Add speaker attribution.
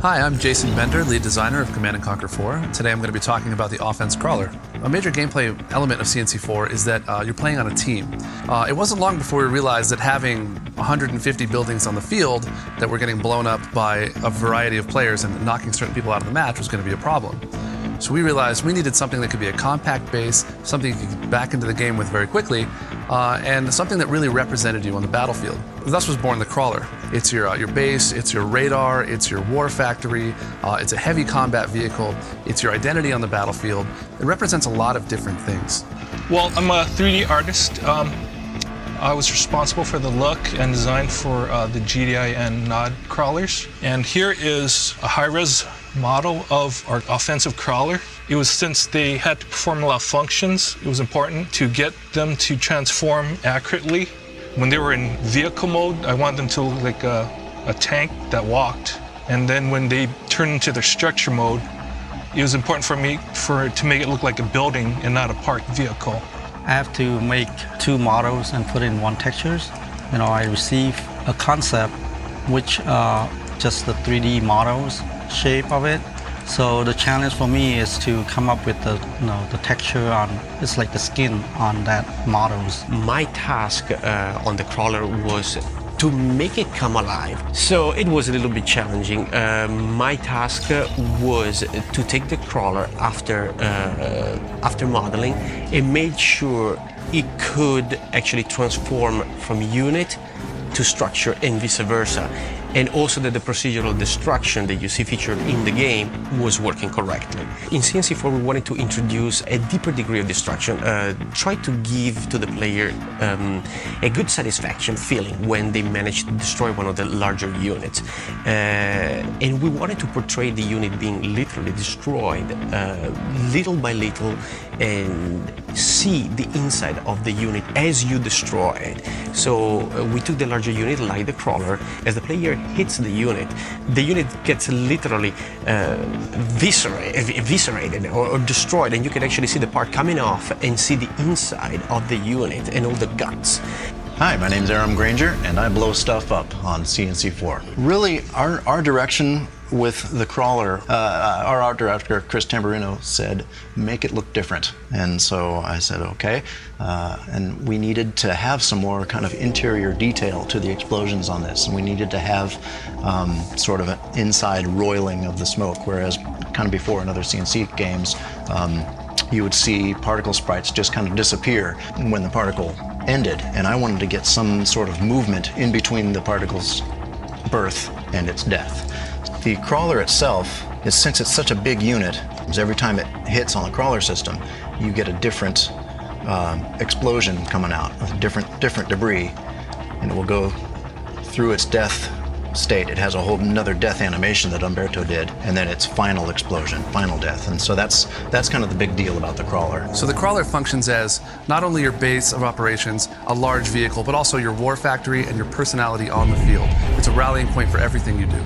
Speaker 1: Hi, I'm Jason Bender, lead designer of Command & Conquer 4. Today I'm going to be talking about the offense crawler. A major gameplay element of CNC4 is that you're playing on a team. It wasn't long before we realized that having 150 buildings on the field that were getting blown up by a variety of players and knocking certain people out of the match was going to be a problem. So we realized we needed something that could be a compact base, something you could get back into the game with very quickly, and something that really represented you on the battlefield. Thus was born the crawler. It's your base, it's your radar, it's your war factory, it's a heavy combat vehicle, it's your identity on the battlefield. It represents a lot of different things.
Speaker 2: Well, I'm a 3D artist. I was responsible for the look and design for the GDI and NOD crawlers. And here is a high-res model of our offensive crawler. It was, since they had to perform a lot of functions, it was important to get them to transform accurately. When they were in vehicle mode, I wanted them to look like a tank that walked. And then when they turned into their structure mode, it was important for me to make it look like a building and not a parked vehicle.
Speaker 3: I have to make two models and put in one textures. I receive a concept which just the 3D models shape of it. So the challenge for me is to come up with the texture on, it's like the skin on that models.
Speaker 4: My task on the crawler was to make it come alive. So it was a little bit challenging. My task was to take the crawler after modeling and make sure it could actually transform from unit to structure and vice versa. And also that the procedural destruction that you see featured in the game was working correctly. In CNC4 we wanted to introduce a deeper degree of destruction, try to give to the player a good satisfaction feeling when they manage to destroy one of the larger units. And we wanted to portray the unit being literally destroyed little by little and see the inside of the unit as you destroy it. So we took the larger unit like the crawler. As the player hits the unit gets literally eviscerated or destroyed, and you can actually see the part coming off and see the inside of the unit and all the guts.
Speaker 5: Hi, my name's Aram Granger, and I blow stuff up on CNC4. Really, our direction with the crawler, our art director, Chris Tamburino, said, make it look different. And so I said, okay. And we needed to have some more kind of interior detail to the explosions on this. And we needed to have sort of an inside roiling of the smoke, whereas kind of before in other CNC games, you would see particle sprites just kind of disappear when the particle ended. And I wanted to get some sort of movement in between the particle's birth and its death. The crawler itself, since it's such a big unit, every time it hits on the crawler system, you get a different explosion coming out of different debris, and it will go through its death state. It has a whole another death animation that Umberto did, and then its final explosion, final death. And so that's kind of the big deal about the crawler.
Speaker 1: So the crawler functions as not only your base of operations, a large vehicle, but also your war factory and your personality on the field. It's a rallying point for everything you do.